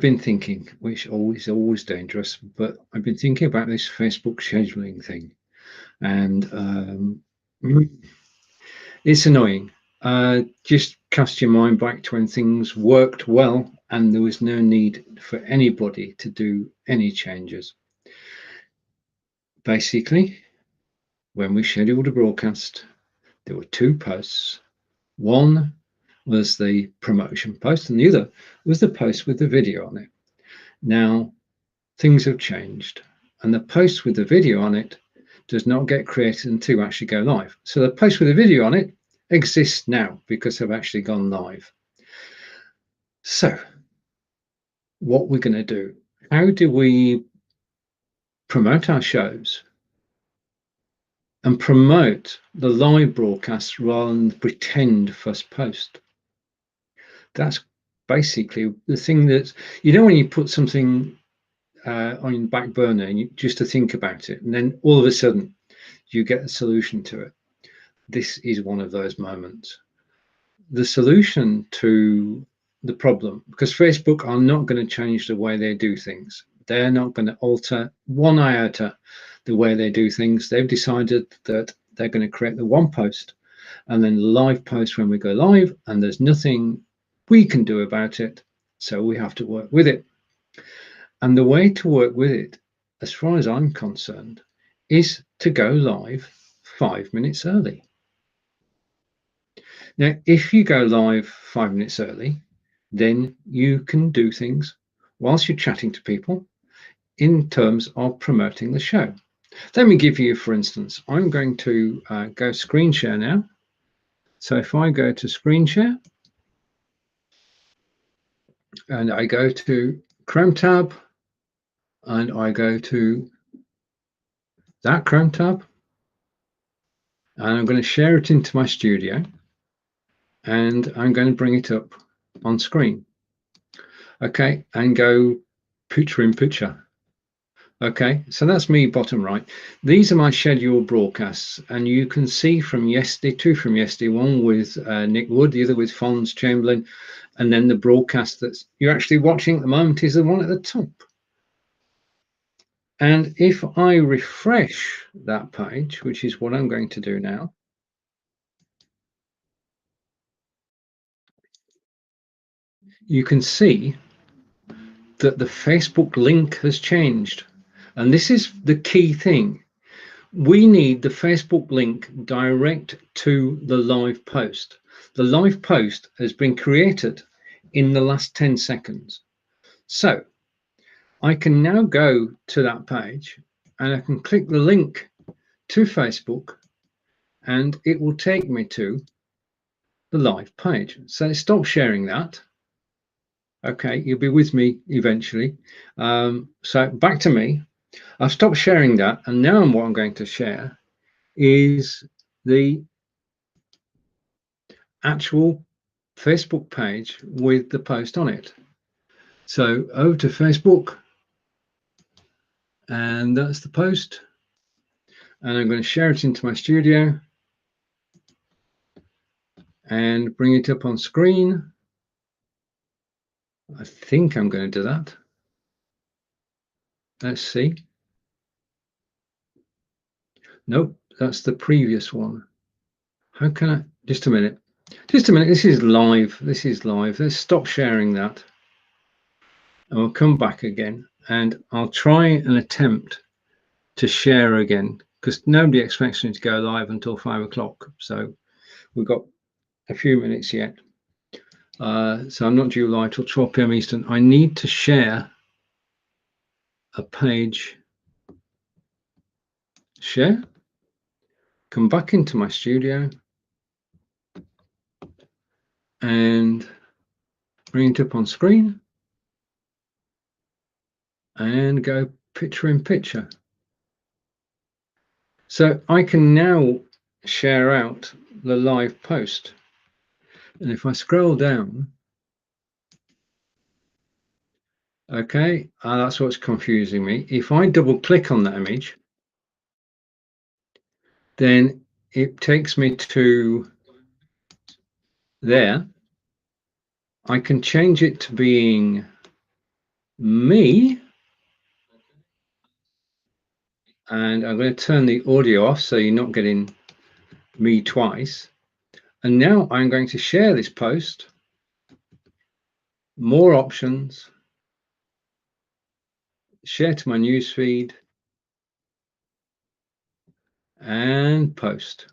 been thinking, which always dangerous, but I've been thinking about this Facebook scheduling thing, and it's annoying. Just cast your mind back to when things worked well and there was no need for anybody to do any changes. Basically, when we scheduled a broadcast, there were two posts. One was the promotion post, and the other was the post with the video on it. Now, things have changed, and the post with the video on it does not get created until you actually go live. So the post with the video on it exists now because I've actually gone live. So what we're going to do, how do we promote our shows and promote the live broadcast rather than pretend first post? That's basically the thing that, when you put something on your back burner and just to think about it, and then all of a sudden you get a solution to it. This is one of those moments. The solution to the problem, because Facebook are not going to change the way they do things. They're not going to alter one iota the way they do things. They've decided that they're going to create the one post and then the live post when we go live, and there's nothing we can do about it. So we have to work with it. And the way to work with it, as far as I'm concerned, is to go live 5 minutes early. Now, if you go live 5 minutes early, then you can do things whilst you're chatting to people in terms of promoting the show. Let me give you, for instance, I'm going to go screen share now. So if I go to screen share and I go to Chrome tab and I go to that Chrome tab and I'm going to share it into my studio and I'm going to bring it up on screen. Okay, and go picture in picture. Okay, so that's me bottom right. These are my scheduled broadcasts, and you can see from yesterday, two from yesterday, one with Nick Wood, the other with Fons Chamberlain, and then the broadcast that you're actually watching at the moment is the one at the top. And if I refresh that page, which is what I'm going to do now, you can see that the Facebook link has changed. And this is the key thing. We need the Facebook link direct to the live post. The live post has been created in the last 10 seconds. So I can now go to that page and I can click the link to Facebook and it will take me to the live page. So stop sharing that. Okay, you'll be with me eventually. So back to me. I've stopped sharing that, and now what I'm going to share is the actual Facebook page with the post on it. So over to Facebook, and that's the post. And I'm going to share it into my studio and bring it up on screen. I think I'm going to do that. Let's see. Nope, that's the previous one. How can I? Just a minute. Just a minute. This is live. This is live. Let's stop sharing that. And we'll come back again. And I'll try and attempt to share again because nobody expects me to go live until 5 o'clock. So we've got a few minutes yet. So I'm not due live till 12 p.m. Eastern. I need to share a page. Share. Come back into my studio and bring it up on screen and go picture in picture. So I can now share out the live post. And if I scroll down, okay, that's what's confusing me. If I double click on that image, then it takes me to there. I can change it to being me, and I'm going to turn the audio off so you're not getting me twice. And now I'm going to share this post, more options, share to my newsfeed, and post.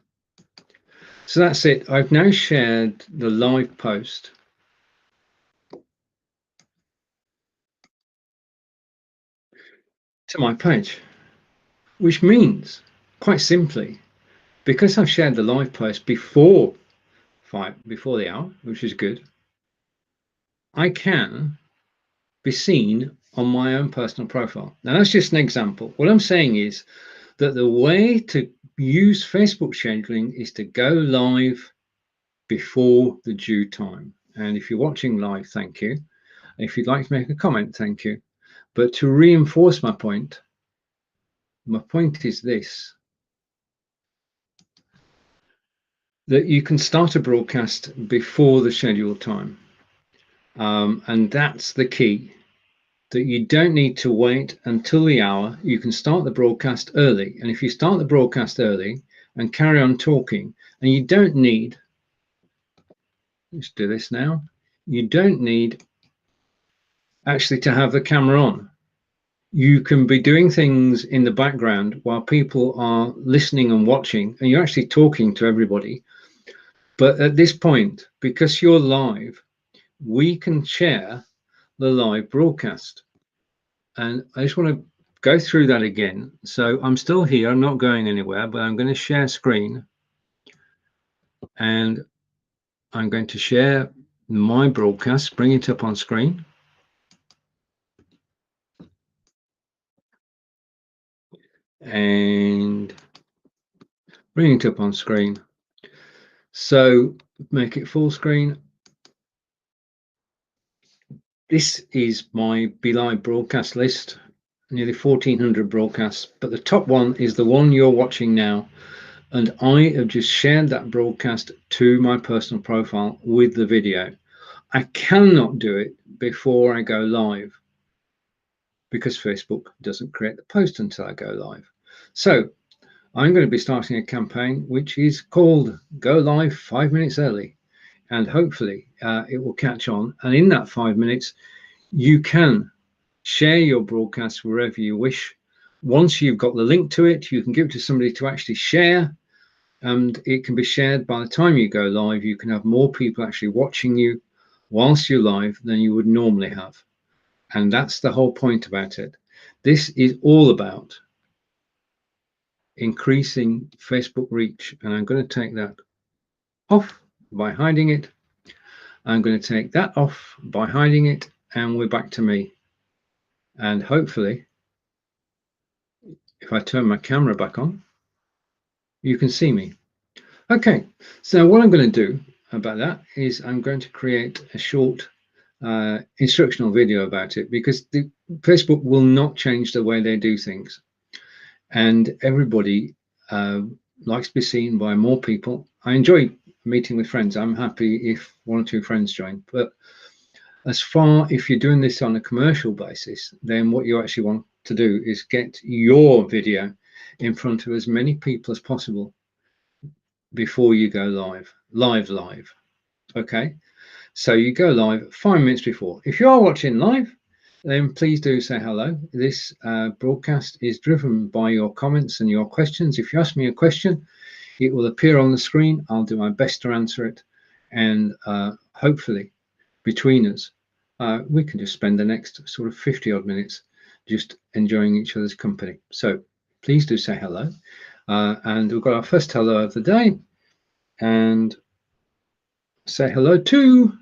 So that's it. I've now shared the live post to my page, which means, quite simply, because I've shared the live post before the hour, which is good, I can be seen on my own personal profile. Now, that's just an example. What I'm saying is that the way to use Facebook scheduling is to go live before the due time. And if you're watching live, thank you. If you'd like to make a comment, thank you. But to reinforce my point is this: that you can start a broadcast before the scheduled time. And that's the key, that you don't need to wait until the hour. You can start the broadcast early. And if you start the broadcast early and carry on talking, and you don't need, let's do this now, you don't need actually to have the camera on. You can be doing things in the background while people are listening and watching, and you're actually talking to everybody. But at this point, because you're live, we can share the live broadcast. And I just want to go through that again. So I'm still here, I'm not going anywhere, but I'm going to share screen, and I'm going to share my broadcast, bring it up on screen. And bring it up on screen. So make it full screen. This is my BeLive broadcast list, nearly 1,400 broadcasts, but the top one is the one you're watching now. And I have just shared that broadcast to my personal profile with the video. I cannot do it before I go live because Facebook doesn't create the post until I go live. So I'm going to be starting a campaign which is called Go Live 5 minutes early. And hopefully it will catch on. And in that 5 minutes, you can share your broadcast wherever you wish. Once you've got the link to it, you can give it to somebody to actually share, and it can be shared. By the time you go live, you can have more people actually watching you whilst you're live than you would normally have. And that's the whole point about it. This is all about increasing Facebook reach. And I'm going to take that off by hiding it. I'm going to take that off by hiding it, and we're back to me. And hopefully, if I turn my camera back on, you can see me. Okay, so what I'm going to do about that is I'm going to create a short instructional video about it, because Facebook will not change the way they do things. And everybody likes to be seen by more people. I enjoy meeting with friends. I'm happy if 1 or 2 friends join. But if you're doing this on a commercial basis, then what you actually want to do is get your video in front of as many people as possible before you go live. Okay, so you go live 5 minutes before. If you are watching live, then please do say hello. This broadcast is driven by your comments and your questions. If you ask me a question, it will appear on the screen. I'll do my best to answer it, and hopefully between us we can just spend the next sort of 50 odd minutes just enjoying each other's company. So please do say hello, and we've got our first hello of the day, and say hello to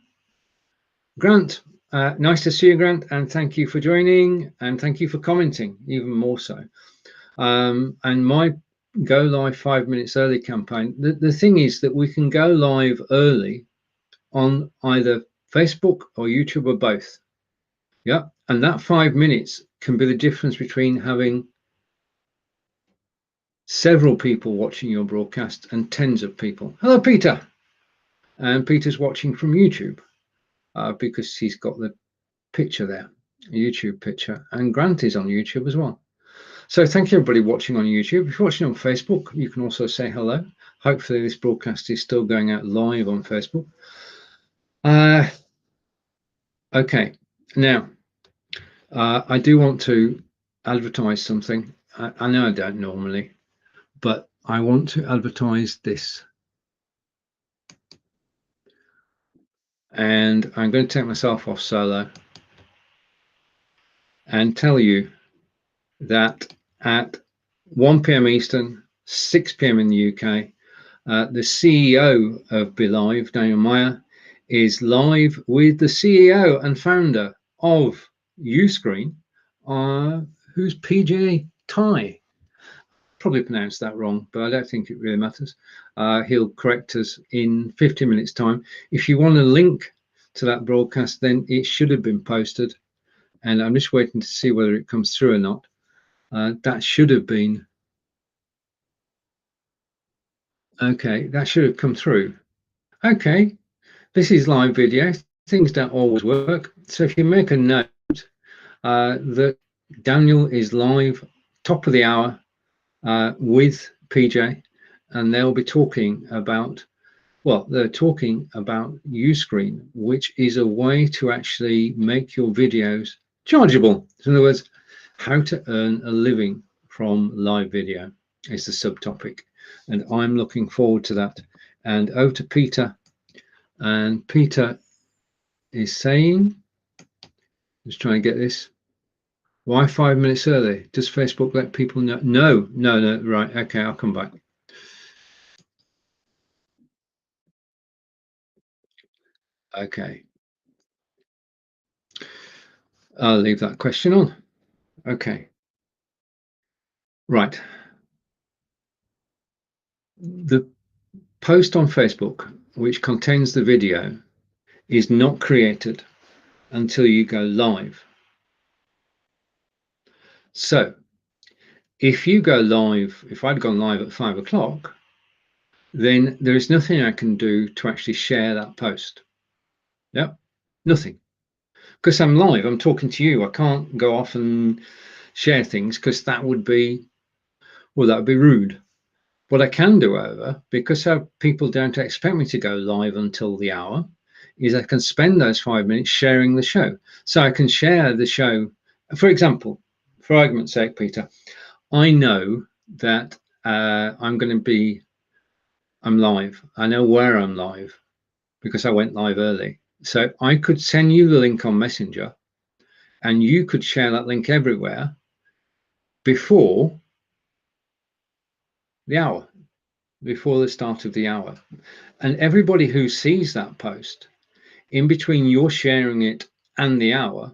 Grant. Nice to see you, Grant, and thank you for joining, and thank you for commenting even more so. And my go live 5 minutes early campaign, the thing is that we can go live early on either Facebook or YouTube or both. Yeah, and that 5 minutes can be the difference between having several people watching your broadcast and tens of people. Hello, Peter. And Peter's watching from YouTube because he's got the picture there. YouTube picture, and Grant is on YouTube as well. So thank you everybody watching on YouTube. If you're watching on Facebook, you can also say hello. Hopefully this broadcast is still going out live on Facebook. Okay, now I do want to advertise something. I know I don't normally, but I want to advertise this. And I'm going to take myself off solo and tell you that at 1 p.m. Eastern, 6 p.m. in the UK, the CEO of BeLive, Daniel Meyer, is live with the CEO and founder of Uscreen, who's PJ Tai. Probably pronounced that wrong, but I don't think it really matters. He'll correct us in 15 minutes time. If you want a link to that broadcast, then it should have been posted, and I'm just waiting to see whether it comes through or not. That should have been okay. That should have come through. Okay, this is live video. Things don't always work, so if you make a note that Daniel is live, top of the hour, with PJ, and they'll be talking about, well, they're talking about Uscreen, which is a way to actually make your videos chargeable. In other words, how to earn a living from live video is the subtopic, and I'm looking forward to that. And over to Peter, and Peter is saying, just trying to get this. Why 5 minutes early? Does Facebook let people know? No. Right. Okay, I'll come back. Okay. I'll leave that question on. Okay. Right. The post on Facebook, which contains the video, is not created until you go live. So if you go live, if I'd gone live at 5 o'clock, then there is nothing I can do to actually share that post. Yep, nothing. Because I'm live, I'm talking to you. I can't go off and share things because that would be, well, that would be rude. What I can do, however, because people don't expect me to go live until the hour, is I can spend those 5 minutes sharing the show. So I can share the show. For example, for argument's sake, Peter, I know that I'm live. I know where I'm live because I went live early. So I could send you the link on Messenger and you could share that link everywhere before the hour, before the start of the hour. And everybody who sees that post in between your sharing it and the hour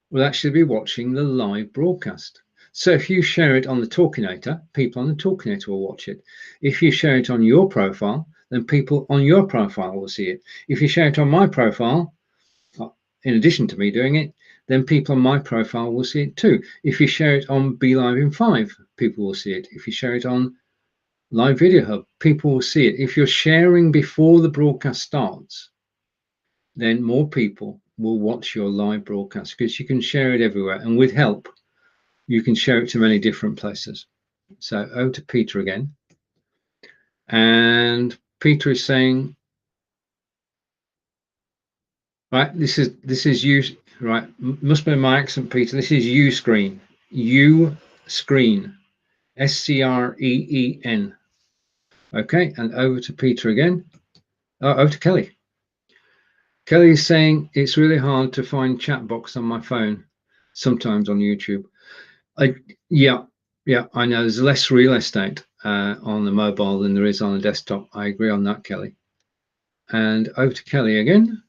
will actually be watching the live broadcast. So if you share it on the Talkinator, people on the Talkinator will watch it. If you share it on your profile, then people on your profile will see it. If you share it on my profile, in addition to me doing it, then people on my profile will see it too. If you share it on BeLive in 5, people will see it. If you share it on Live Video Hub, people will see it. If you're sharing before the broadcast starts, then more people will watch your live broadcast because you can share it everywhere. And with help, you can share it to many different places. So over to Peter again. And Peter is saying, right, this is you, right, must be my accent, Peter. This is Uscreen. Uscreen. Screen. Okay, and over to Peter again. Over to Kelly. Kelly is saying it's really hard to find chat box on my phone, sometimes on YouTube. Yeah, I know there's less real estate on the mobile than there is on the desktop. I agree on that, Kelly. And over to Kelly again.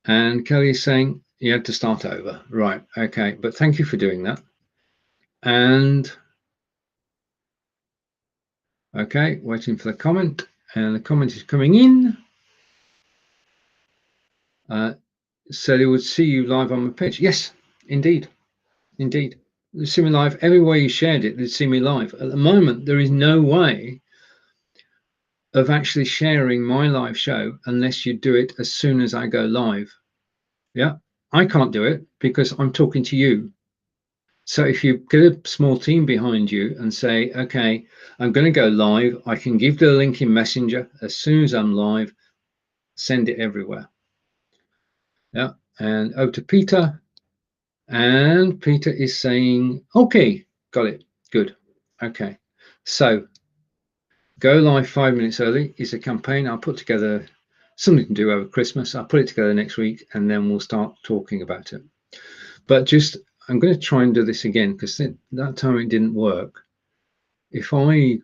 And Kelly is saying you had to start over. Right, okay, but thank you for doing that. And okay, waiting for the comment. And the comment is coming in. So they would see you live on my page. Yes, indeed. They'd see me live. Everywhere you shared it, they'd see me live. At the moment, there is no way of actually sharing my live show unless you do it as soon as I go live. Yeah. I can't do it because I'm talking to you. So if you get a small team behind you and say, okay, I'm going to go live, I can give the link in Messenger as soon as I'm live, send it everywhere. Yeah, and over to Peter. And Peter is saying, okay, got it, good. Okay, so go live 5 minutes early is a campaign I'll put together, something to do over Christmas. I'll put it together next week and then we'll start talking about it. But just, I'm going to try and do this again because that time it didn't work. If I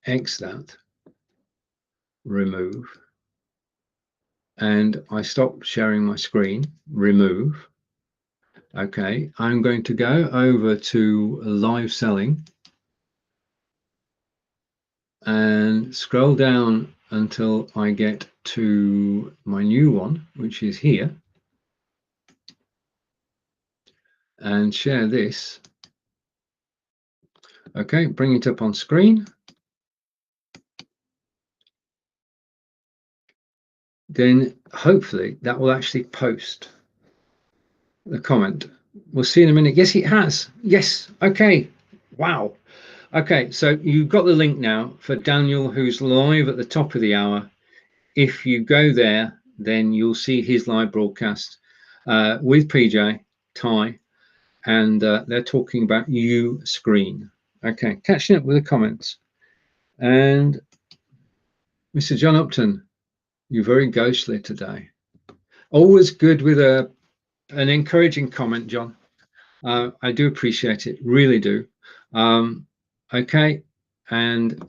X that, remove, and I stop sharing my screen, remove. Okay, I'm going to go over to live selling and scroll down until I get to my new one, which is here, and share this. Okay, bring it up on screen. Then hopefully that will actually post the comment. We'll see in a minute. Yes, it has. Yes. Okay. Wow. Okay, so you've got the link now for Daniel, who's live at the top of the hour. If you go there, then you'll see his live broadcast with PJ, Ty, and they're talking about you screen. Okay, catching up with the comments. And Mr. John Upton, you're very ghostly today. Always good with an encouraging comment, John. I do appreciate it, really do. Okay, and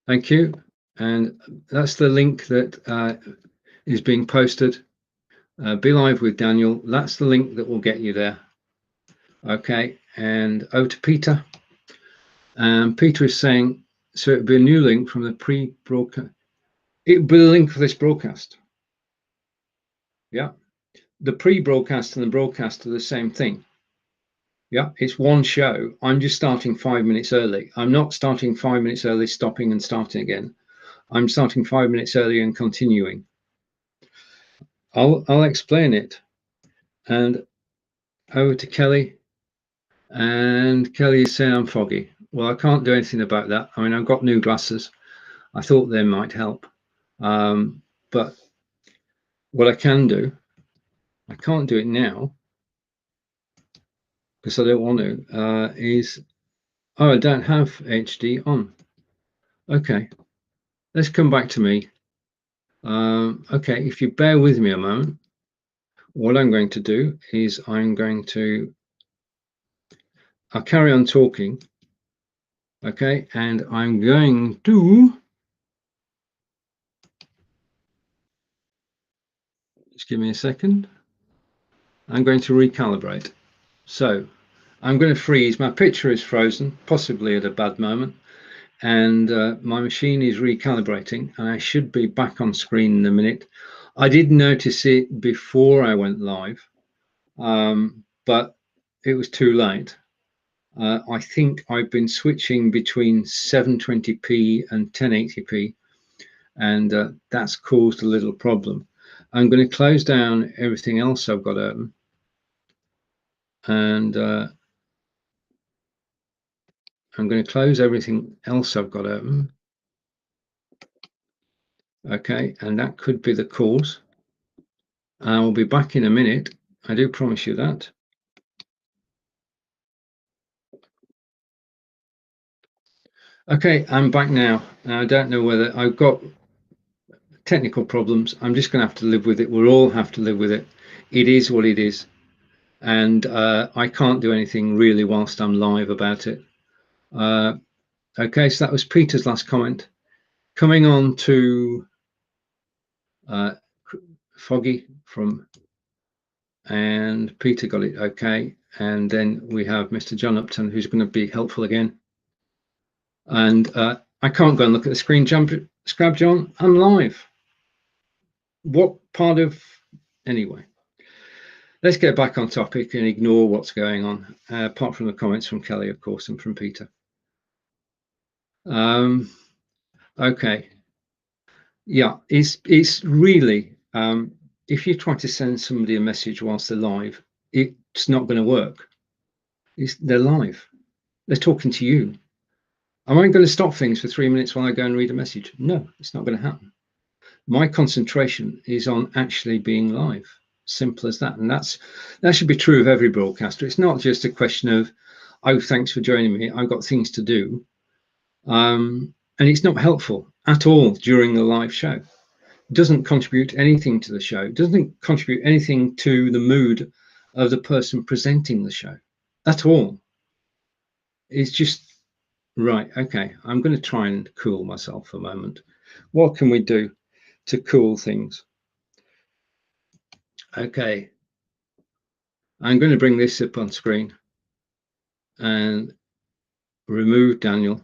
thank you. And that's the link that is being posted. BeLive with Daniel. That's the link that will get you there. Okay, and over to Peter. Peter is saying, so it would be a new link from the pre-broadcast. It would be a link for this broadcast. Yeah, the pre-broadcast and the broadcast are the same thing. Yeah, it's one show. I'm just starting 5 minutes early. I'm not starting 5 minutes early, stopping and starting again. I'm starting 5 minutes early and continuing. I'll explain it. And over to Kelly. And Kelly is saying I'm foggy. Well, I can't do anything about that. I mean, I've got new glasses. I thought they might help. But what I can do, I can't do it now because I don't want to, is, oh, I don't have HD on. Okay, let's come back to me. Okay, if you bear with me a moment, what I'm going to do is I'll carry on talking. Okay, and I'm going to, just give me a second. I'm going to recalibrate. So I'm going to freeze. My picture is frozen, possibly at a bad moment, and my machine is recalibrating, and I should be back on screen in a minute. I did notice it before I went live, but it was too late. I think I've been switching between 720p and 1080p, and that's caused a little problem. I'm going to close down everything else I've got open, and I'm going to close everything else I've got open. Okay, and that could be the cause. I'll be back in a minute. I do promise you that. Okay, I'm back now. I don't know whether I've got technical problems. I'm just going to have to live with it. We'll all have to live with it. It is what it is. And I can't do anything really whilst I'm live about it. Okay, so that was Peter's last comment. Coming on to Foggy from, and Peter got it okay. And then we have Mr. John Upton, who's going to be helpful again. And I can't go and look at the screen. Scrab John, I'm live. What part of, anyway, let's get back on topic and ignore what's going on, apart from the comments from Kelly, of course, and from Peter. Okay. Yeah, it's really If you try to send somebody a message whilst they're live, it's not going to work. They're live. They're talking to you. Am I going to stop things for 3 minutes while I go and read a message? No, it's not going to happen. My concentration is on actually being live. Simple as that. And that should be true of every broadcaster. It's not just a question of, oh, thanks for joining me, I've got things to do. And it's not helpful at all during the live show. It doesn't contribute anything to the show. It doesn't contribute anything to the mood of the person presenting the show at all. It's just, right, okay, I'm going to try and cool myself for a moment. What can we do to cool things? Okay, I'm going to bring this up on screen and remove Daniel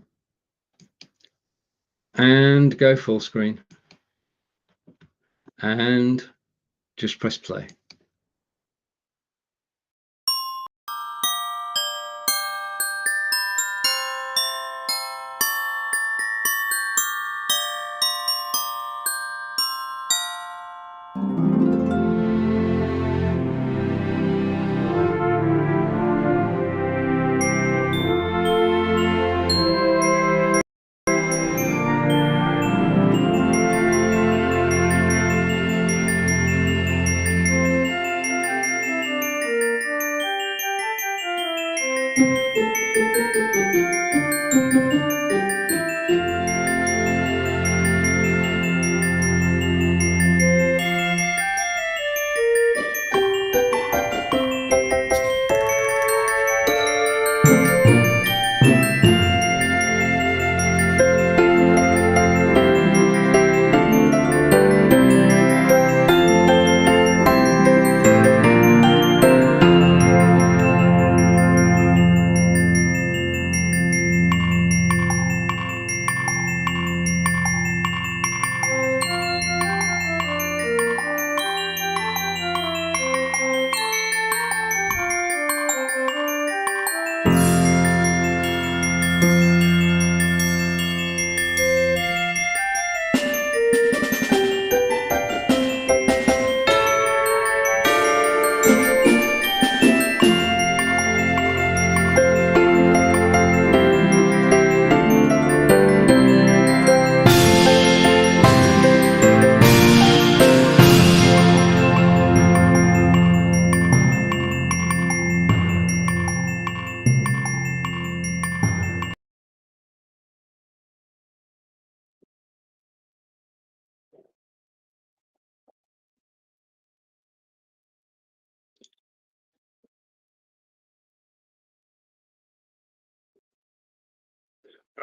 and go full screen and just press play.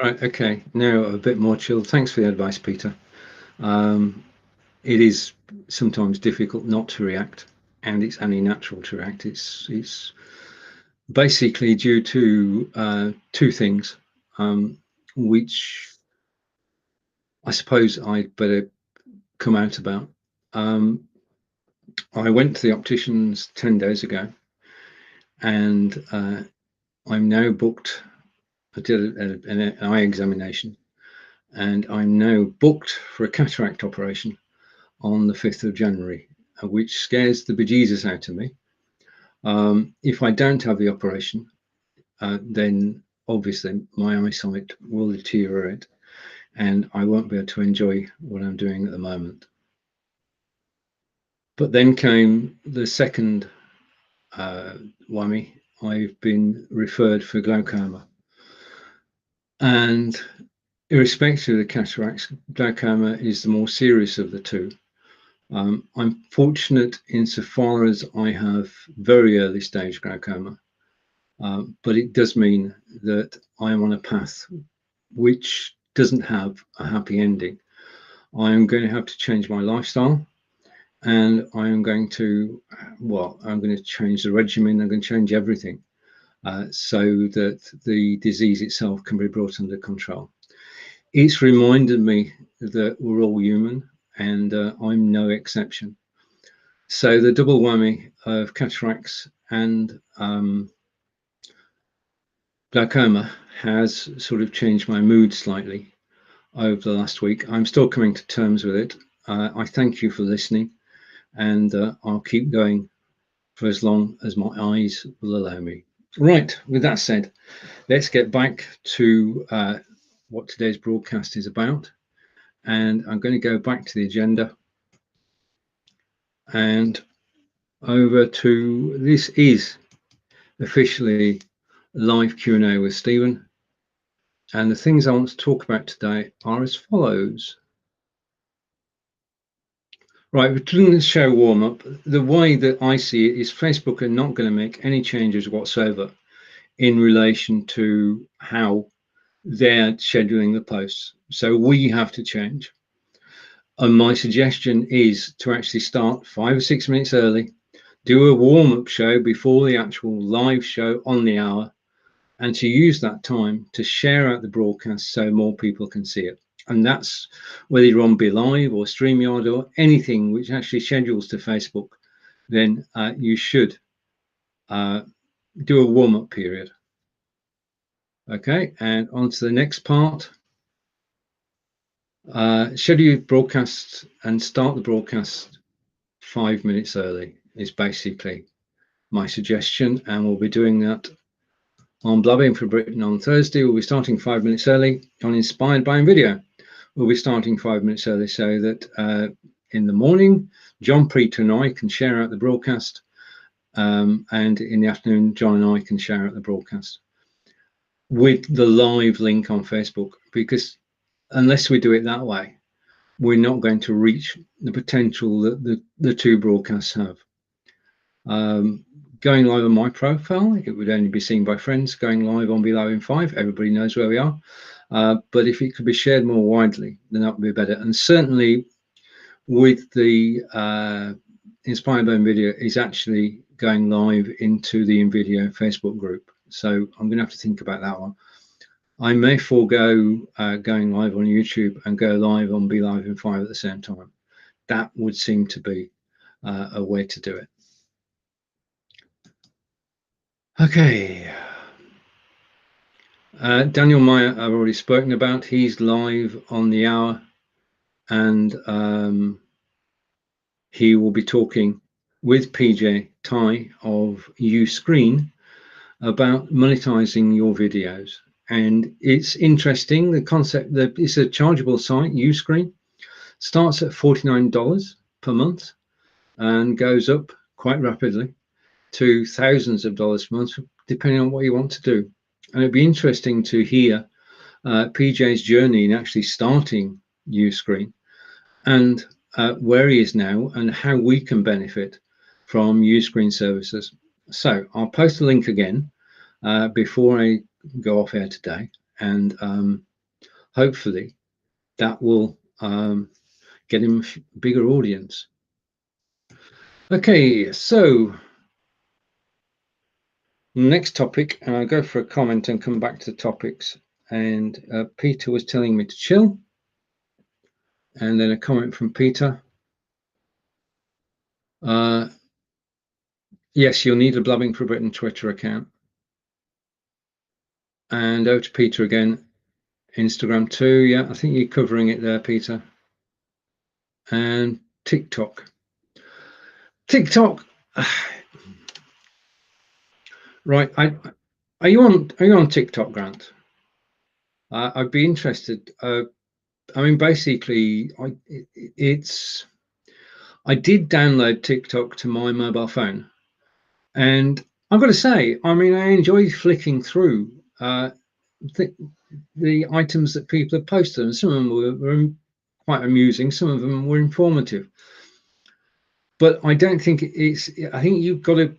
Right, okay, now a bit more chilled. Thanks for the advice, Peter. It is sometimes difficult not to react, and it's only natural to react. It's basically due to two things, which I suppose I'd better come out about. I went to the opticians 10 days ago, and I'm now booked. I did an eye examination, and I'm now booked for a cataract operation on the 5th of January, which scares the bejesus out of me. If I don't have the operation, then obviously my eyesight will deteriorate and I won't be able to enjoy what I'm doing at the moment. But then came the second whammy. I've been referred for glaucoma. And irrespective of the cataracts, glaucoma is the more serious of the two. I'm fortunate insofar as I have very early stage glaucoma, but it does mean that I'm on a path which doesn't have a happy ending. I am going to have to change my lifestyle, and I am going to, well, I'm going to change the regimen. I'm going to change everything so that the disease itself can be brought under control. It's reminded me that we're all human, and I'm no exception. So the double whammy of cataracts and glaucoma has sort of changed my mood slightly over the last week. I'm still coming to terms with it. I thank you for listening. and I'll keep going for as long as my eyes will allow me. Right, with that said, let's get back to what today's broadcast is about. And I'm going to go back to the agenda and over to, this is officially live Q&A with Stephen. And the things I want to talk about today are as follows. Right, we're doing this show warm-up. The way that I see it is Facebook are not going to make any changes whatsoever in relation to how they're scheduling the posts. So we have to change. And my suggestion is to actually start 5 or 6 minutes early, do a warm-up show before the actual live show on the hour, and to use that time to share out the broadcast so more people can see it. And that's whether you're on BeLive or StreamYard or anything which actually schedules to Facebook, then you should do a warm-up period. Okay, and on to the next part. Schedule your broadcast and start the broadcast 5 minutes early is basically my suggestion, and we'll be doing that on Blabbing for Britain on Thursday. We'll be starting 5 minutes early. On Inspired by Video, we'll be starting 5 minutes early so that in the morning, John Preeter and I can share out the broadcast, and in the afternoon, John and I can share out the broadcast with the live link on Facebook, because unless we do it that way, we're not going to reach the potential that the two broadcasts have. Going live on my profile, it would only be seen by friends. Going live on BeLive in 5, everybody knows where we are. But if it could be shared more widely, then that would be better. And certainly with the Inspired by Video is actually going live into the InVideo Facebook group. So I'm going to have to think about that one. I may forego going live on YouTube and go live on BeLive in 5 at the same time. That would seem to be a way to do it. Okay. Daniel Meyer, I've already spoken about. He's live on the hour, and he will be talking with PJ Ty of Uscreen about monetizing your videos. And it's interesting, the concept that it's a chargeable site. Uscreen starts at $49 per month and goes up quite rapidly to thousands of dollars per month, depending on what you want to do. And it'd be interesting to hear PJ's journey in actually starting Uscreen and where he is now and how we can benefit from Uscreen services. So I'll post a link again before I go off air today, and hopefully that will get him a bigger audience. Okay, so next topic, and I'll go for a comment and come back to the topics. And Peter was telling me to chill. And then a comment from Peter. Yes, you'll need a Blabbing for Britain Twitter account. And over to Peter again. Instagram too. Yeah, I think you're covering it there, Peter. And TikTok. TikTok. Right. Are you on TikTok, Grant? I'd be interested. I mean, basically, I did download TikTok to my mobile phone, and I've got to say, I mean, I enjoy flicking through the items that people have posted, and some of them were quite amusing, some of them were informative. But I don't think I think you've got to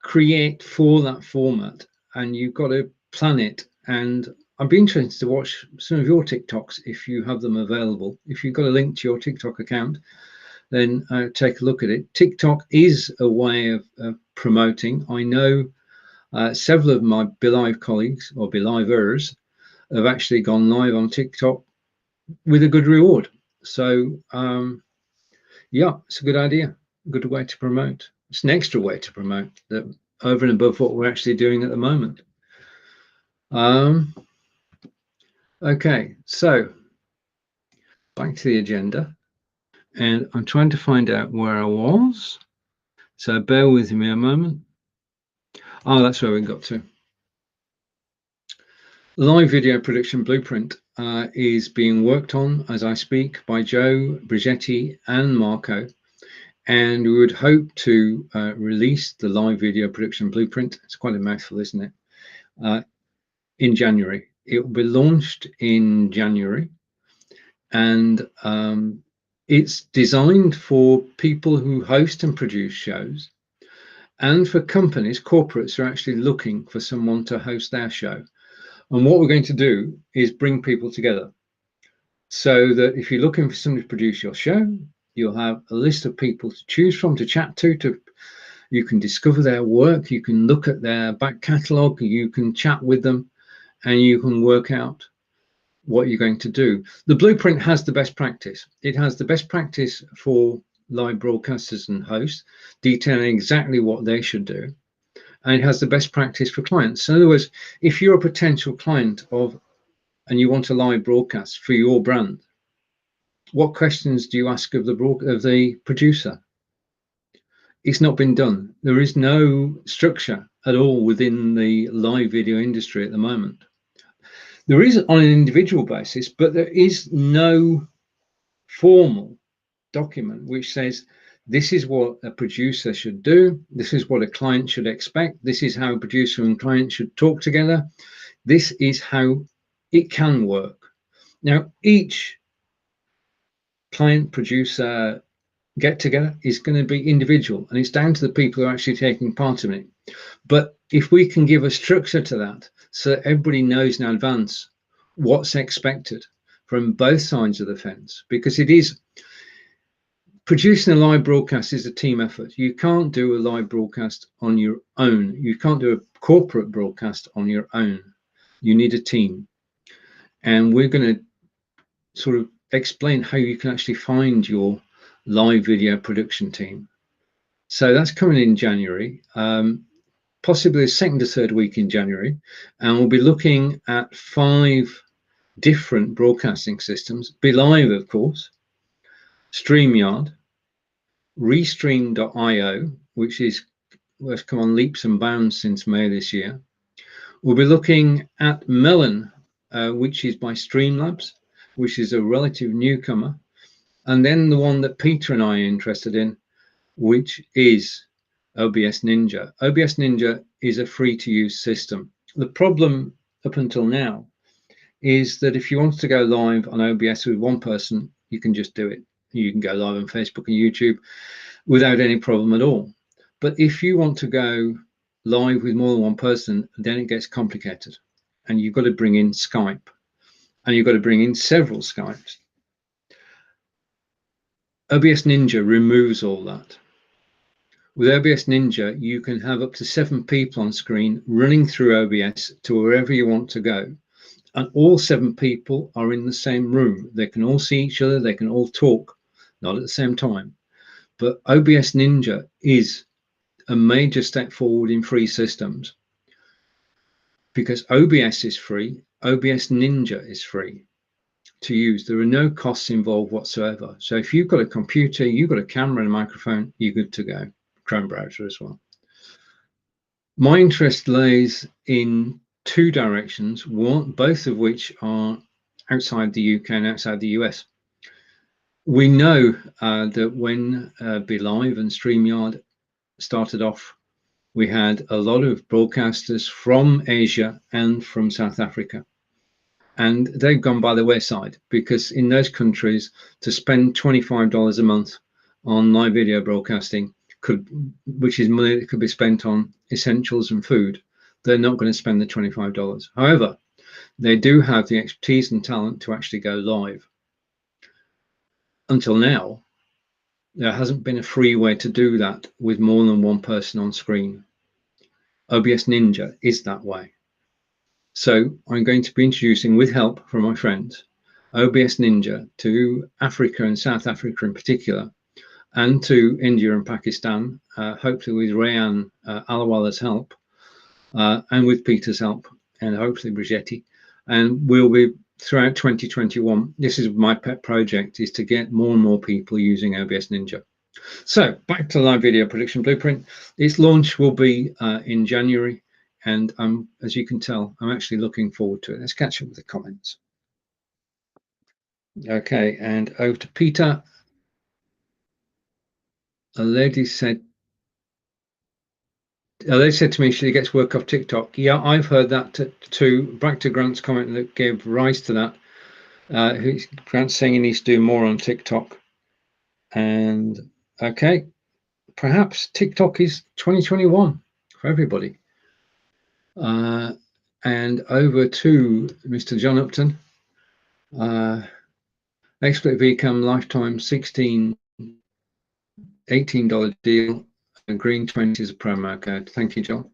create for that format, and you've got to plan it. And I'd be interested to watch some of your TikToks if you have them available. If you've got a link to your TikTok account, then take a look at it. TikTok is a way of promoting. I know several of my BeLive colleagues or BeLivers have actually gone live on TikTok with a good reward. So yeah, it's a good idea, good way to promote. It's an extra way to promote that over and above what we're actually doing at the moment. Okay, so back to the agenda. And I'm trying to find out where I was. So bear with me a moment. Oh, that's where we got to. Live video production blueprint is being worked on as I speak by Joe, Brigetti and Marco. And we would hope to release the live video production blueprint. It's quite a mouthful, isn't it? In January. It will be launched in January. And it's designed for people who host and produce shows, and for companies, corporates who are actually looking for someone to host their show. And what we're going to do is bring people together so that if you're looking for somebody to produce your show, you'll have a list of people to choose from, to chat to you can discover their work, you can look at their back catalogue, you can chat with them, and you can work out what you're going to do. The blueprint has the best practice. It has the best practice for live broadcasters and hosts, detailing exactly what they should do. And it has the best practice for clients. So in other words, if you're a potential client and you want a live broadcast for your brand, what questions do you ask of the producer? It's not been done. There is no structure at all within the live video industry at the moment. There is on an individual basis, but there is no formal document which says this is what a producer should do, this is what a client should expect, this is how a producer and client should talk together, this is how it can work. Now, each client producer get together is going to be individual, and it's down to the people who are actually taking part in it. But if we can give a structure to that so that everybody knows in advance what's expected from both sides of the fence, because it is producing a live broadcast is a team effort. You can't do a live broadcast on your own. You can't do a corporate broadcast on your own. You need a team. And we're going to sort of explain how you can actually find your live video production team. So that's coming in January, possibly the second or third week in January. And we'll be looking at 5 different broadcasting systems. BeLive, of course, StreamYard, Restream.io, which has come on leaps and bounds since May this year. We'll be looking at Melon, which is by Streamlabs, which is a relative newcomer. And then the one that Peter and I are interested in, which is OBS Ninja. OBS Ninja is a free-to-use system. The problem up until now is that if you want to go live on OBS with one person, you can just do it. You can go live on Facebook and YouTube without any problem at all. But if you want to go live with more than one person, then it gets complicated. And you've got to bring in Skype. And you've got to bring in several Skypes. OBS Ninja removes all that. With OBS Ninja, you can have up to 7 people on screen running through OBS to wherever you want to go. And all 7 people are in the same room. They can all see each other. They can all talk, not at the same time. But OBS Ninja is a major step forward in free systems, because OBS is free, OBS Ninja is free to use. There are no costs involved whatsoever. So if you've got a computer, you've got a camera and a microphone, you're good to go. Chrome browser as well. My interest lays in 2 directions, both of which are outside the UK and outside the US. We know that when BeLive and StreamYard started off, we had a lot of broadcasters from Asia and from South Africa. And they've gone by the wayside, because in those countries, to spend $25 a month on live video broadcasting, which is money that could be spent on essentials and food, they're not going to spend the $25. However, they do have the expertise and talent to actually go live. Until now, there hasn't been a free way to do that with more than one person on screen. OBS Ninja is that way. So I'm going to be introducing, with help from my friends, OBS Ninja to Africa and South Africa in particular, and to India and Pakistan, hopefully with Rayan Alawala's help, and with Peter's help, and hopefully Brigetti. And we'll be throughout 2021. This is my pet project, is to get more and more people using OBS Ninja. So back to the live video production blueprint. Its launch will be in January, and as you can tell, I'm actually looking forward to it. Let's catch up with the comments. Okay, and over to Peter. A lady said to me she gets work off TikTok. Yeah, I've heard that too. Back to Grant's comment that gave rise to that. Grant's saying he needs to do more on TikTok. And okay, perhaps TikTok is 2021 for everybody. And over to Mr. John Upton. XSplit VCAM lifetime $18 deal, and green 20 is a promo code. Thank you, John.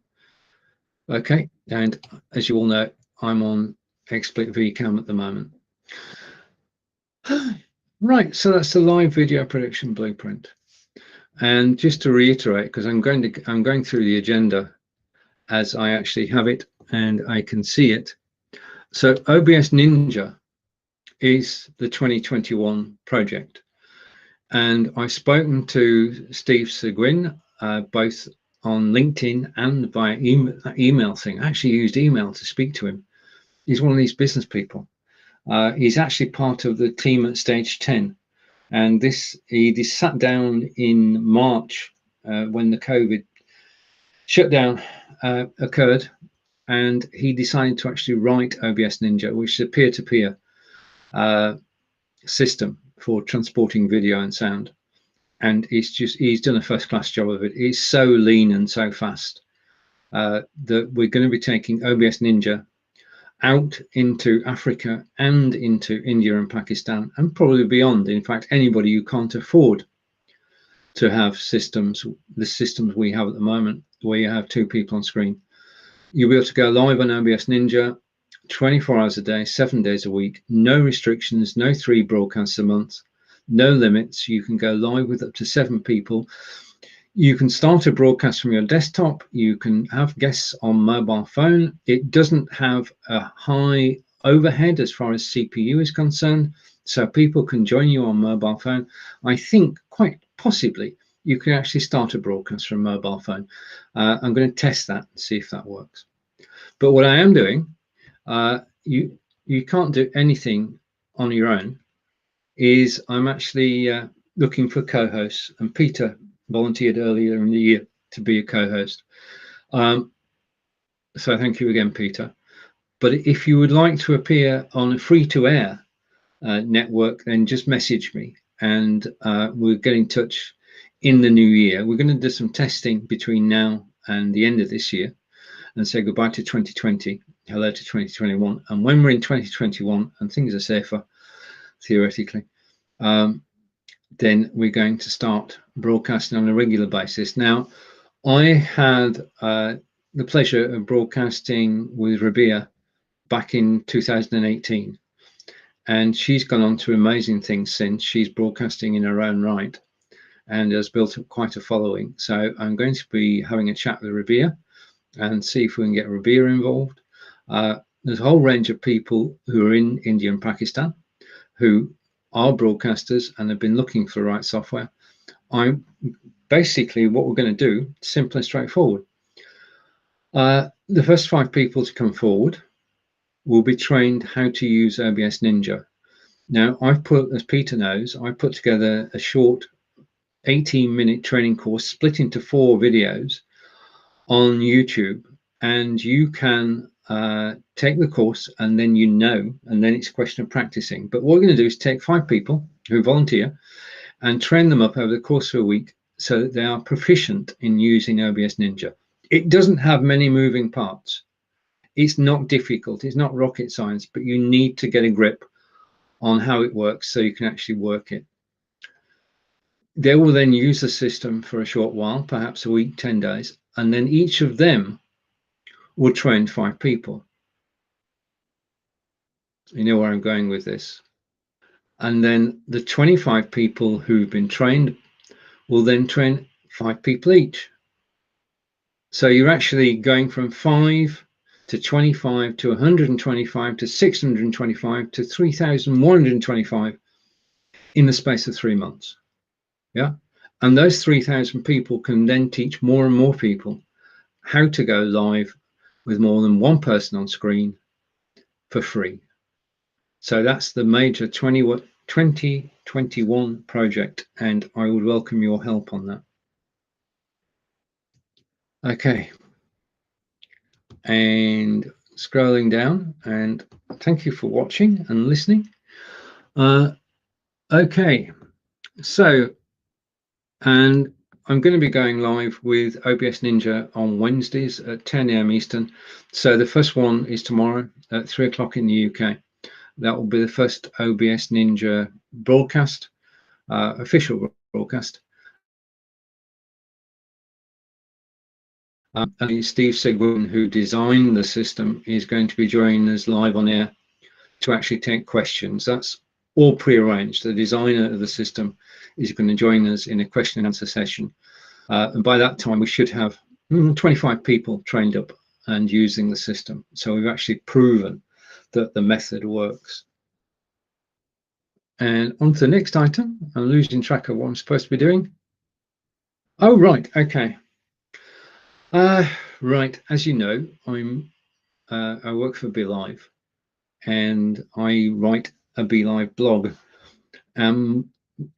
Okay, and as you all know, I'm on XSplit VCAM at the moment. Right, so that's the live video production blueprint. And just to reiterate, because I'm going through the agenda as I actually have it and I can see it. So OBS Ninja is the 2021 project. And I've spoken to Steve Seguin, both on LinkedIn and via email thing. I actually used email to speak to him. He's one of these business people. He's actually part of the team at Stage 10. And he sat down in March when the COVID shutdown occurred. And he decided to actually write OBS Ninja, which is a peer-to-peer system for transporting video and sound. And he's done a first-class job of it. It's so lean and so fast that we're going to be taking OBS Ninja out into Africa and into India and Pakistan, and probably beyond. In fact, anybody who can't afford to have the systems we have at the moment, where you have two people on screen, you'll be able to go live on OBS Ninja 24 hours a day, 7 days a week, no restrictions, no 3 broadcasts a month, no limits. You can go live with up to 7 people. You can start a broadcast from your desktop. You can have guests on mobile phone. It doesn't have a high overhead as far as CPU is concerned, so people can join you on mobile phone. I think quite possibly you can actually start a broadcast from mobile phone. I'm going to test that and see if that works. But what I am doing, you can't do anything on your own, is I'm actually looking for co-hosts, and Peter volunteered earlier in the year to be a co-host. So thank you again, Peter. But if you would like to appear on a free-to-air network, then just message me, and we'll get in touch in the new year. We're going to do some testing between now and the end of this year and say goodbye to 2020, hello to 2021. And when we're in 2021 and things are safer, theoretically, then we're going to start broadcasting on a regular basis. Now, I had the pleasure of broadcasting with Rabia back in 2018, and she's gone on to amazing things since. She's broadcasting in her own right and has built up quite a following. So I'm going to be having a chat with Rabia and see if we can get Rabia involved. There's a whole range of people who are in India and Pakistan who are broadcasters and have been looking for the right software. Basically what we're going to do, simple and straightforward. The first 5 people to come forward will be trained how to use OBS Ninja. Now, as Peter knows, I put together a short 18-minute training course split into 4 videos on YouTube, and you can take the course, and then and then it's a question of practicing. But what we're going to do is take 5 people who volunteer and train them up over the course of a week so that they are proficient in using OBS Ninja. It doesn't have many moving parts. It's not difficult. It's not rocket science, but you need to get a grip on how it works so you can actually work it. They will then use the system for a short while, perhaps a week, 10 days, and then each of them will train 5 people. You know where I'm going with this. And then the 25 people who've been trained will then train 5 people each. So you're actually going from 5 to 25 to 125 to 625 to 3,125 in the space of 3 months. Yeah. And those 3,000 people can then teach more and more people how to go live with more than one person on screen for free. So that's the major 2021 project, and I would welcome your help on that. Okay. And scrolling down, and thank you for watching and listening. Okay. So, and I'm going to be going live with OBS Ninja on Wednesdays at 10 a.m. Eastern. So the first one is tomorrow at 3 o'clock in the UK. That will be the first OBS Ninja broadcast, official broadcast. And Steve Sigwin, who designed the system, is going to be joining us live on air to actually take questions. That's all pre-arranged. The designer of the system is going to join us in a question and answer session. And by that time, we should have 25 people trained up and using the system. So we've actually proven that the method works. And on to the next item. I'm losing track of what I'm supposed to be doing. Oh, right. Okay. Right. As you know, I work for BeLive, and I write a BeLive blog.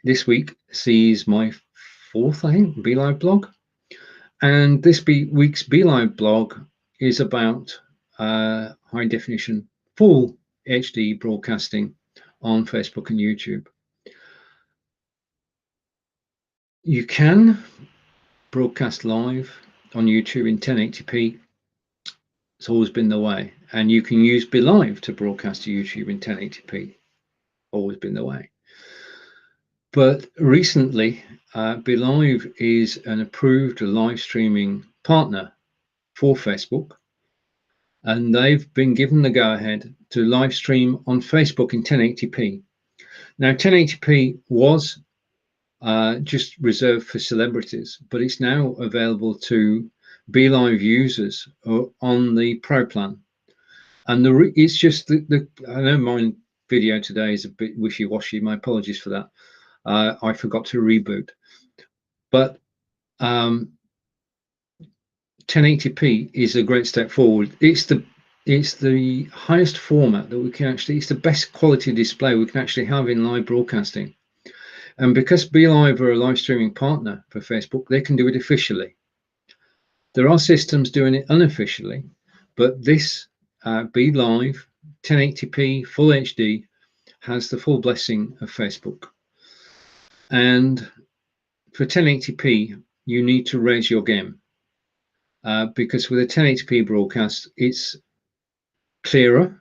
This week sees my fourth, I think, BeLive blog. And this week's BeLive blog is about high definition full HD broadcasting on Facebook and YouTube. You can broadcast live on YouTube in 1080p. It's always been the way. And you can use BeLive to broadcast to YouTube in 1080p. Always been the way. But recently, BeLive is an approved live streaming partner for Facebook, and they've been given the go-ahead to live stream on Facebook in 1080p. Now, 1080p was just reserved for celebrities, but it's now available to BeLive users on the Pro plan. And it's just I know my video today is a bit wishy-washy. My apologies for that. I forgot to reboot, but 1080p is a great step forward. It's the highest format that we can actually. It's the best quality display we can actually have in live broadcasting. And because BeLive are a live streaming partner for Facebook, they can do it officially. There are systems doing it unofficially, but this BeLive 1080p full HD has the full blessing of Facebook. And for 1080p, you need to raise your game because with a 1080p broadcast, it's clearer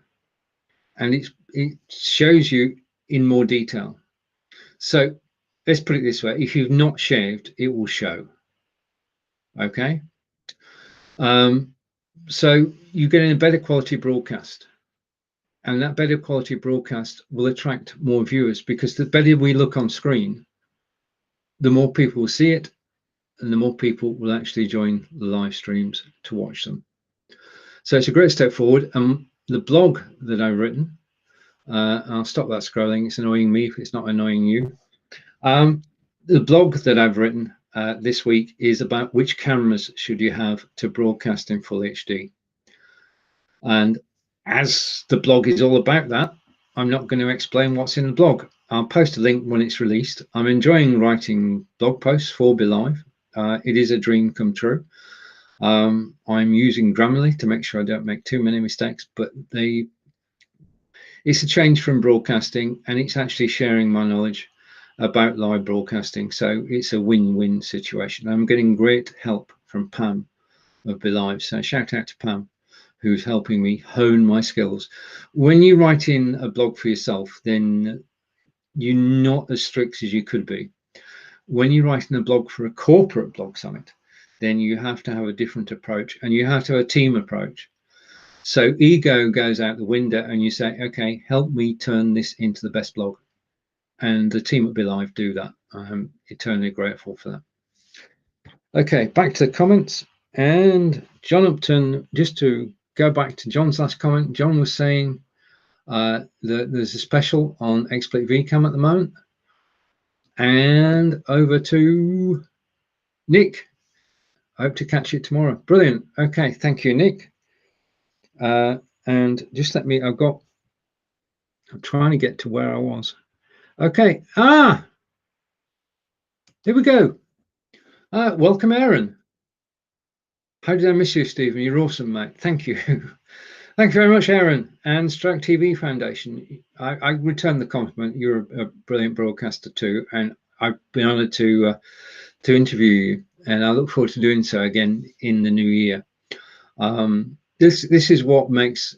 and it shows you in more detail. So let's put it this way: if you've not shaved, it will show. Okay. So you get a better quality broadcast, and that better quality broadcast will attract more viewers because the better we look on screen, the more people will see it, and the more people will actually join the live streams to watch them. So it's a great step forward. The blog that I've written, I'll stop that scrolling. It's annoying me if it's not annoying you. The blog that I've written this week is about which cameras should you have to broadcast in full HD. And as the blog is all about that, I'm not going to explain what's in the blog. I'll post a link when it's released. I'm enjoying writing blog posts for BeLive. It is a dream come true. I'm using Grammarly to make sure I don't make too many mistakes, but it's a change from broadcasting, and it's actually sharing my knowledge about live broadcasting. So it's a win-win situation. I'm getting great help from Pam of BeLive. So shout out to Pam, who's helping me hone my skills. When you write in a blog for yourself, then you're not as strict as you could be. When you write in a blog for a corporate blog summit, then you have to have a different approach, and you have to have a team approach. So ego goes out the window, and you say, okay, help me turn this into the best blog. And the team at BeLive do that. I'm eternally grateful for that. Okay, back to the comments. And John Upton, just to go back to John's last comment. John was saying that there's a special on XSplit VCAM at the moment. And over to Nick. I hope to catch you tomorrow. Brilliant. Okay, thank you, Nick. And just let me, I'm trying to get to where I was. Okay. Here we go. Welcome, Aaron. How did I miss you, Stephen? You're awesome, mate. Thank you. Thank you very much, Aaron. And Stroke TV Foundation. I return the compliment. You're a brilliant broadcaster too, and I've been honoured to interview you, and I look forward to doing so again in the new year. This is what makes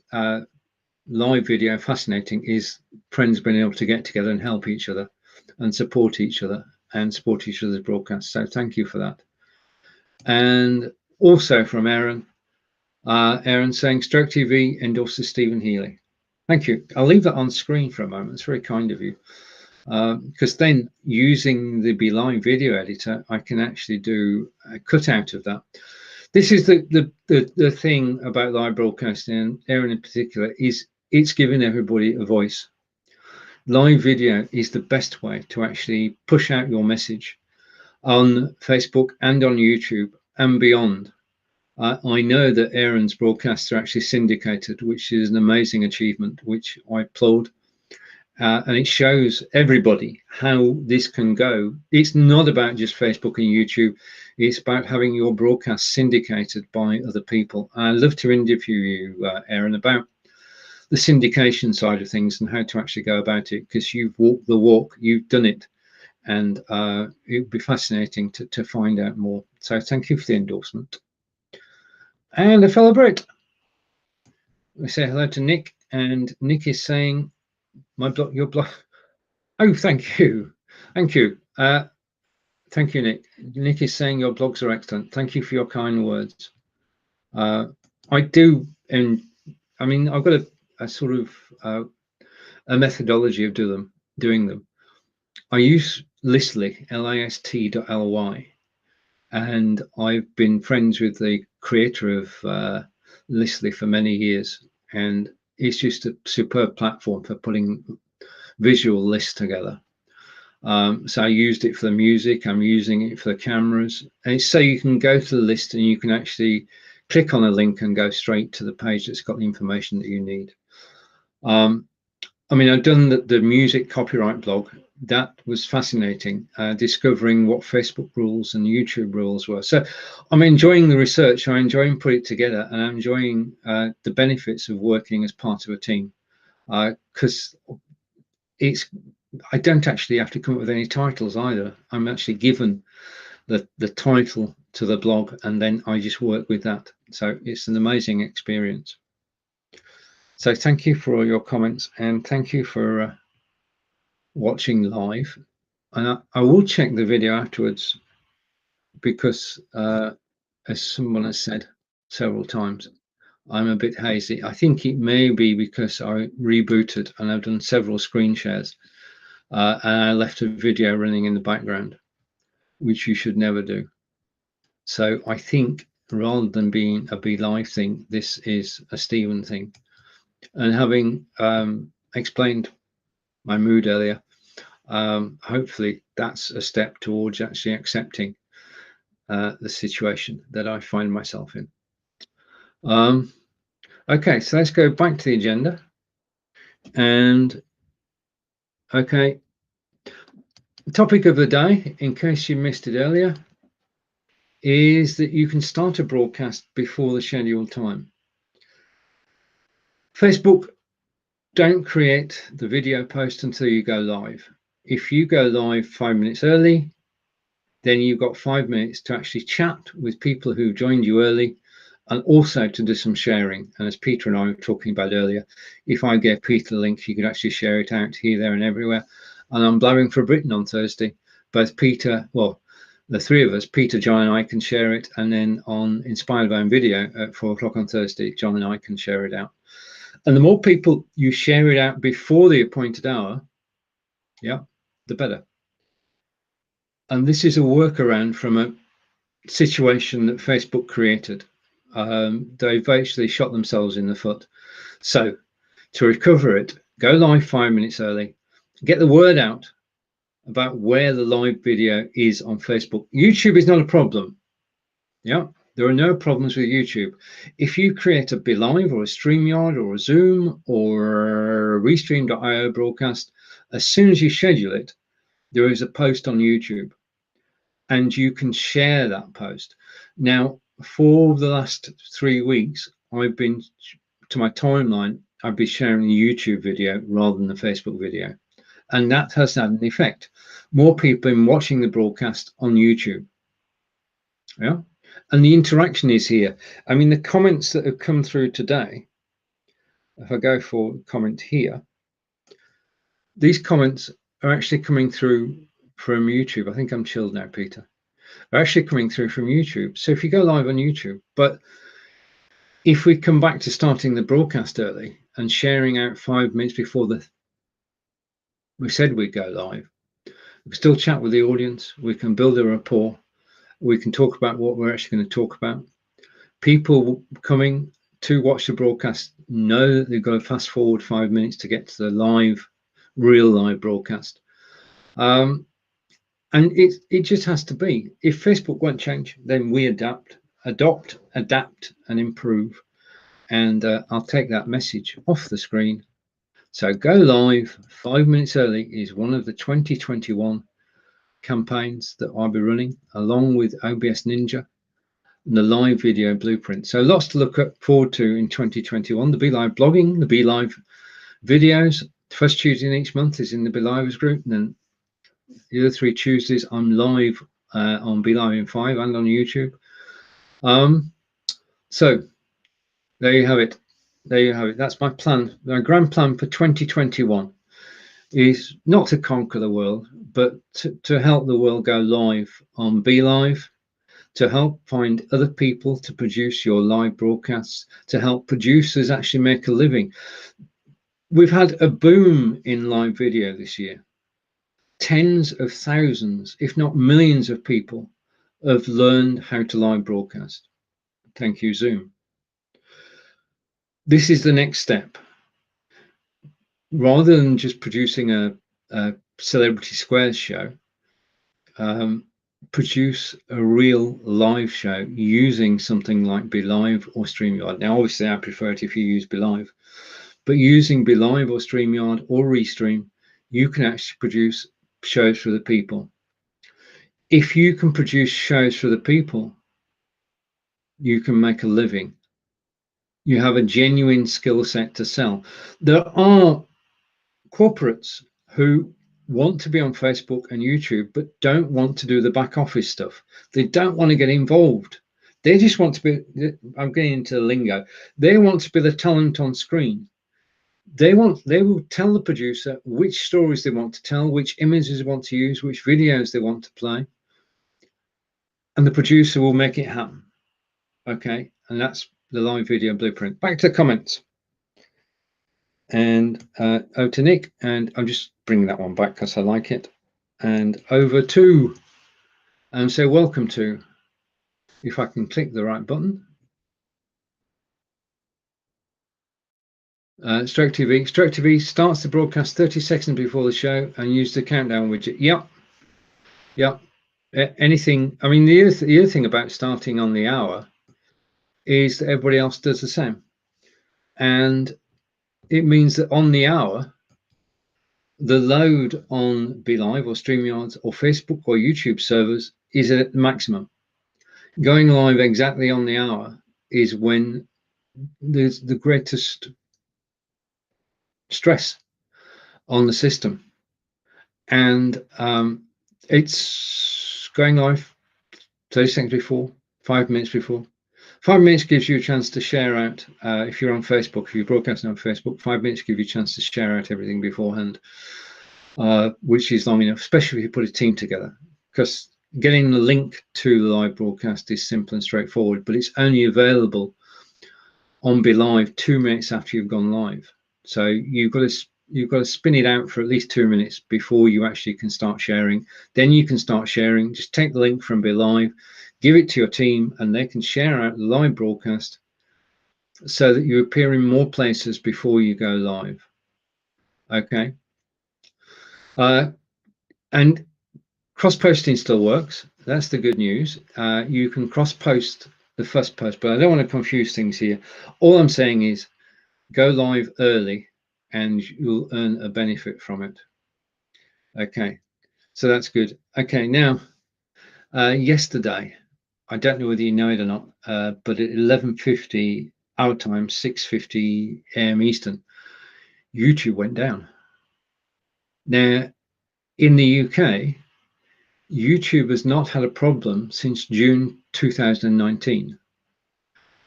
live video fascinating, is friends being able to get together and help each other and support each other and support each other's broadcasts. So thank you for that. And also from Aaron, Aaron saying Stroke TV endorses Stephen Healey. Thank you. I'll leave that on screen for a moment. It's very kind of you. Because then using the BeLive video editor, I can actually do a cutout of that. This is the thing about live broadcasting, and Aaron in particular, is it's giving everybody a voice. Live video is the best way to actually push out your message on Facebook and on YouTube and beyond. I know that Aaron's broadcasts are actually syndicated, which is an amazing achievement, which I applaud. And it shows everybody how this can go. It's not about just Facebook and YouTube. It's about having your broadcast syndicated by other people. I'd love to interview you, Aaron, about the syndication side of things and how to actually go about it, because you've walked the walk, you've done it, and it would be fascinating to find out more. So thank you for the endorsement. And a fellow Brit. We say hello to Nick, and Nick is saying, my blog, your blog. Oh, thank you. Thank you. Thank you, Nick. Nick is saying your blogs are excellent. Thank you for your kind words. I do, and I mean, I've got a sort of a methodology of doing them. I use Listly, list.ly, and I've been friends with the creator of Listly for many years, and it's just a superb platform for putting visual lists together. So I used it for the music, I'm using it for the cameras, and it's so you can go to the list and you can actually click on a link and go straight to the page that's got the information that you need. I mean, I've done the music copyright blog. That was fascinating, discovering what Facebook rules and YouTube rules were. So I'm enjoying the research, I'm enjoying putting it together, and I'm enjoying the benefits of working as part of a team, because I don't actually have to come up with any titles either. I'm actually given the title to the blog, and then I just work with that. So it's an amazing experience. So thank you for all your comments, and thank you for watching live. And I will check the video afterwards, because as someone has said several times, I'm a bit hazy. I think it may be because I rebooted and I've done several screen shares, and I left a video running in the background, which you should never do. So I think rather than being a BeLive thing, this is a Stephen thing. And having explained my mood earlier, hopefully that's a step towards actually accepting the situation that I find myself in. Okay, so let's go back to the agenda. And okay, the topic of the day, in case you missed it earlier, is that you can start a broadcast before the scheduled time. Facebook don't create the video post until you go live. If you go live 5 minutes early, then you've got 5 minutes to actually chat with people who joined you early, and also to do some sharing. And as Peter and I were talking about earlier, if I gave Peter the link, he could actually share it out here, there and everywhere. And I'm blabbing for Britain on Thursday. Both Peter, well, the three of us, Peter, John and I can share it. And then on Inspired by Video at 4 o'clock on Thursday, John and I can share it out. And the more people you share it out before the appointed hour, yeah, the better. And this is a workaround from a situation that Facebook created. They've actually shot themselves in the foot. So to recover it, go live 5 minutes early, get the word out about where the live video is on Facebook. YouTube is not a problem. Yeah, there are no problems with YouTube. If you create a BeLive or a StreamYard or a Zoom or a Restream.io broadcast, as soon as you schedule it, there is a post on YouTube and you can share that post. Now, for the last 3 weeks, I've been to my timeline, I've been sharing the YouTube video rather than the Facebook video. And that has had an effect. More people have been watching the broadcast on YouTube. Yeah. And the interaction is here. I mean, the comments that have come through today, if I go for comment here, these comments are actually coming through from YouTube. I think I'm chilled now, Peter. They're actually coming through from YouTube. So if you go live on YouTube, but if we come back to starting the broadcast early and sharing out 5 minutes before we said we'd go live, we can still chat with the audience. We can build a rapport. We can talk about what we're actually going to talk about. People coming to watch the broadcast know that they've got to fast forward 5 minutes to get to the live, real live broadcast. And it just has to be. If Facebook won't change, then we adopt, and improve. And I'll take that message off the screen. So go live 5 minutes early is one of the 2021 campaigns that I'll be running along with OBS Ninja and the live video blueprint. So lots to look forward to in 2021. The BeLive blogging, the BeLive videos. First Tuesday in each month is in the BeLivers group, and then the other 3 Tuesdays I'm live on Be.Live and 5 and on YouTube. So there you have it. There you have it. That's my plan. My grand plan for 2021 is not to conquer the world, but to help the world go live on BeLive, to help find other people to produce your live broadcasts, to help producers actually make a living. We've had a boom in live video this year. Tens of thousands, if not millions of people have learned how to live broadcast. Thank you, Zoom. This is the next step. Rather than just producing a Celebrity Squares show, produce a real live show using something like BeLive or StreamYard. Now, obviously, I prefer it if you use BeLive, but using BeLive or StreamYard or Restream, you can actually produce shows for the people. If you can produce shows for the people, you can make a living. You have a genuine skill set to sell. There are corporates who want to be on Facebook and YouTube, but don't want to do the back office stuff. They don't want to get involved. They just want to be, I'm getting into the lingo, they want to be the talent on screen. They will tell the producer which stories they want to tell, which images they want to use, which videos they want to play, and the producer will make it happen. Okay, and that's the live video blueprint. Back to the comments. And over to Nick, and I'm just bringing that one back because I like it. And over to, and say welcome to, if I can click the right button. Stroke TV. Stroke TV starts the broadcast 30 seconds before the show and use the countdown widget. Yep. Anything. I mean, the other thing about starting on the hour is that everybody else does the same, and it means that on the hour, the load on BeLive or StreamYards or Facebook or YouTube servers is at maximum. Going live exactly on the hour is when there's the greatest stress on the system. And it's going live 30 seconds before, 5 minutes before. 5 minutes gives you a chance to share out, if you're on Facebook, if you're broadcasting on Facebook, 5 minutes gives you a chance to share out everything beforehand, which is long enough, especially if you put a team together, because getting the link to the live broadcast is simple and straightforward, but it's only available on BeLive 2 minutes after you've gone live. So you've got to spin it out for at least 2 minutes before you actually can start sharing. Then you can start sharing. Just take the link from BeLive, give it to your team, and they can share out the live broadcast so that you appear in more places before you go live. Okay. And cross-posting still works. That's the good news. You can cross-post the first post, but I don't want to confuse things here. All I'm saying is go live early and you'll earn a benefit from it. Okay, so that's good. Okay, now, yesterday, I don't know whether you know it or not, but at 11:50 our time, 6:50 AM Eastern, YouTube went down. Now, in the UK, YouTube has not had a problem since June 2019.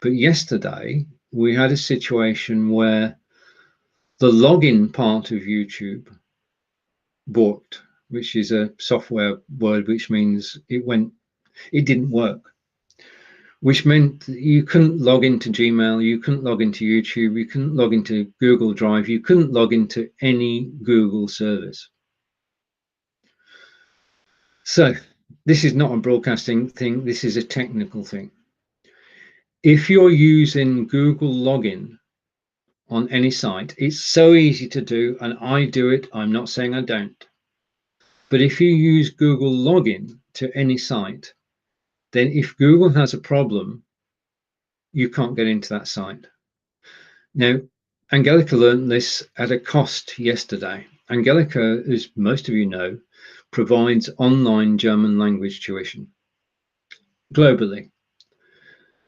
But yesterday, we had a situation where the login part of YouTube balked, which is a software word which means it didn't work, which meant that you couldn't log into Gmail, you couldn't log into YouTube, you couldn't log into Google Drive, you couldn't log into any Google service. So this is not a broadcasting thing, this is a technical thing. If you're using Google login on any site, it's so easy to do, and I do it. I'm not saying I don't. But if you use Google login to any site, then if Google has a problem, you can't get into that site. Now, Angelica learned this at a cost yesterday. Angelica, as most of you know, provides online German language tuition globally.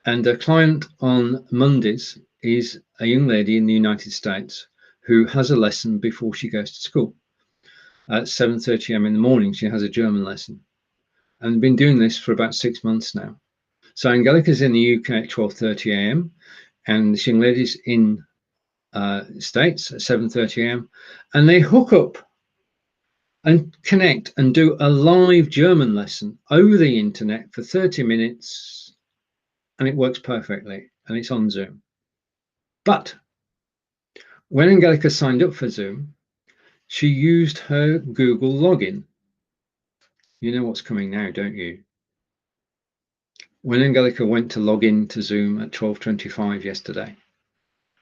And a client on Mondays is a young lady in the United States who has a lesson before she goes to school. At 7:30 AM in the morning, she has a German lesson, and been doing this for about 6 months now. So Angelica's in the UK at 12:30 AM, and this young lady's in States at 7:30 AM, and they hook up and connect and do a live German lesson over the internet for 30 minutes, and it works perfectly, and it's on Zoom. But when Angelica signed up for Zoom, she used her Google login. You know what's coming now, don't you? When Angelica went to log in to Zoom at 12:25 yesterday,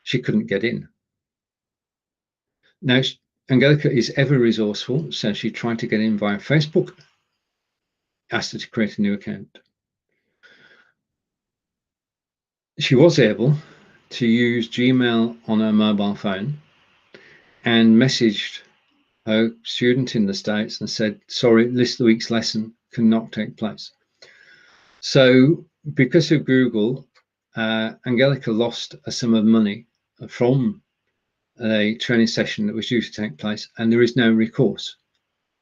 she couldn't get in. Now, Angelica is ever resourceful, so she tried to get in via Facebook, asked her to create a new account. She was able to use Gmail on her mobile phone and messaged her student in the States and said, sorry, this week's lesson cannot take place. So because of Google, Angelica lost a sum of money from a training session that was due to take place, and there is no recourse.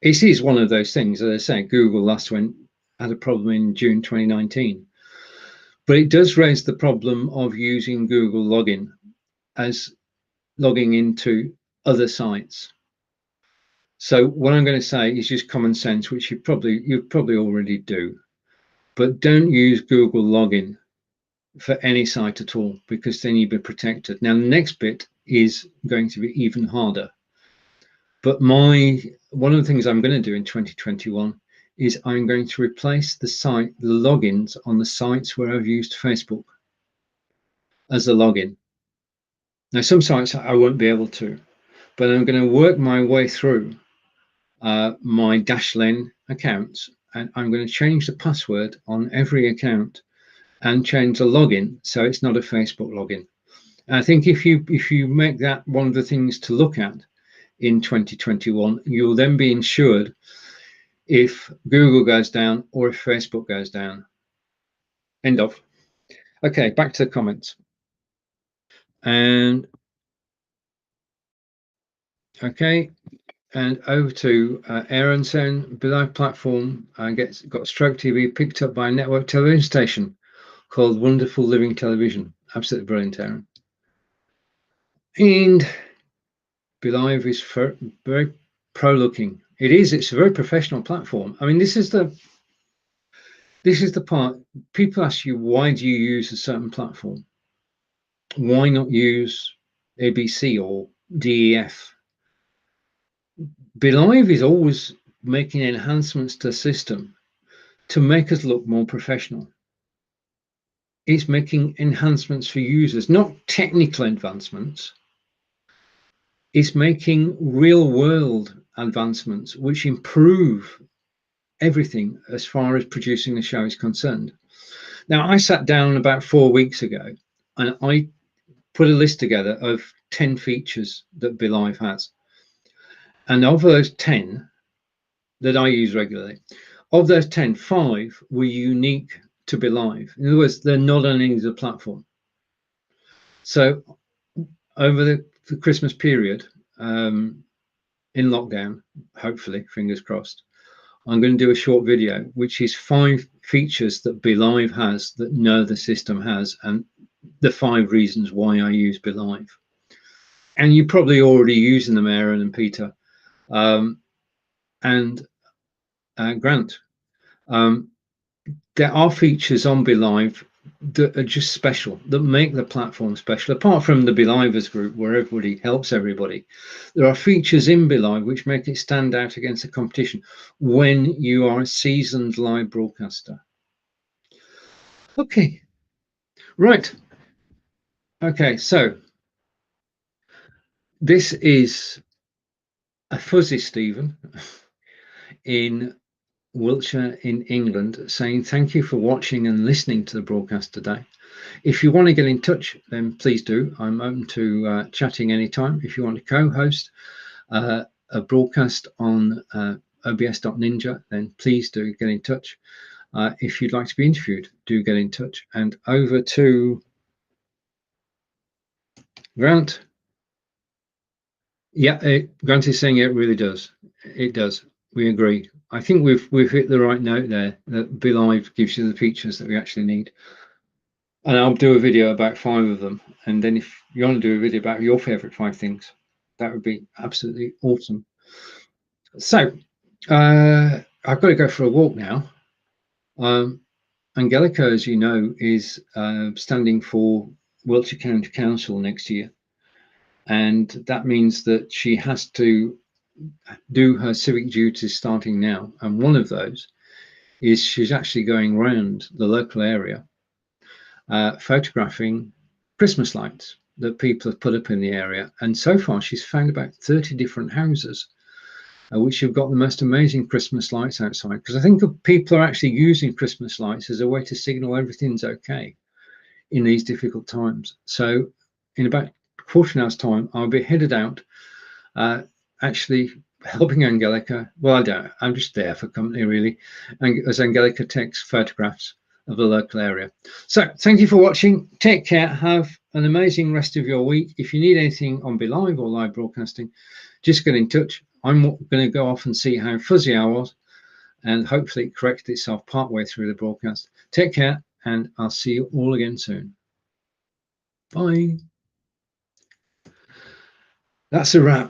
It is one of those things, as I say, Google last had a problem in June 2019. But it does raise the problem of using Google login as logging into other sites. So what I'm going to say is just common sense, which you probably already do. But don't use Google login for any site at all, because then you'll be protected. Now, the next bit is going to be even harder. But one of the things I'm going to do in 2021 is I'm going to replace the logins on the sites where I've used Facebook as a login. Now, some sites I won't be able to, but I'm going to work my way through my Dashlane accounts, and I'm going to change the password on every account and change the login so it's not a Facebook login. And I think if you make that one of the things to look at in 2021, you'll then be insured if Google goes down or if Facebook goes down. End of. Okay, back to the comments. And okay, and over to Aaron saying, BeLive platform got Stroke TV picked up by a network television station called Wonderful Living Television. Absolutely brilliant, Aaron. And BeLive is very pro-looking. It's a very professional platform. I mean, this is the part people ask you, why do you use a certain platform? Why not use ABC or DEF? BeLive is always making enhancements to the system to make us look more professional. It's making enhancements for users, not technical advancements. It's making real world advancements which improve everything as far as producing the show is concerned. Now, I sat down about 4 weeks ago and I put a list together of 10 features that BeLive has. And of those 10 that I use regularly, of those 10, 5 were unique to BeLive. In other words, they're not on any other platform. So over the Christmas period, in lockdown, hopefully, fingers crossed, I'm going to do a short video, which is 5 features that BeLive has that no other system has, and the 5 reasons why I use BeLive. And you're probably already using them, Aaron and Peter, and Grant. There are features on BeLive that are just special, that make the platform special. Apart from the BeLivers group, where everybody helps everybody, there are features in BeLive which make it stand out against the competition when you are a seasoned live broadcaster. Okay, right. Okay, so this is a fuzzy Stephen in Wiltshire in England saying thank you for watching and listening to the broadcast today. If you want to get in touch, then please do. I'm open to chatting anytime. If you want to co-host a broadcast on obs.ninja, then please do get in touch. If you'd like to be interviewed, do get in touch. And over to Grant. Yeah, Grant is saying it really does. It does. We agree. I think we've hit the right note there. That BeLive gives you the features that we actually need. And I'll do a video about 5 of them. And then if you want to do a video about your favorite 5 things, that would be absolutely awesome. So I've got to go for a walk now. Angelica, as you know, is standing for Wiltshire County Council next year. And that means that she has to do her civic duties starting now. And one of those is she's actually going around the local area photographing Christmas lights that people have put up in the area. And so far, she's found about 30 different houses which have got the most amazing Christmas lights outside. Because I think people are actually using Christmas lights as a way to signal everything's okay in these difficult times. So in about a quarter of an hour's time, I'll be headed out actually helping Angelica. Well, I don't. I'm just there for company, really, and as Angelica takes photographs of the local area. So thank you for watching. Take care. Have an amazing rest of your week. If you need anything on BeLive or live broadcasting, just get in touch. I'm going to go off and see how fuzzy I was, and hopefully it corrected itself partway through the broadcast. Take care, and I'll see you all again soon. Bye. That's a wrap.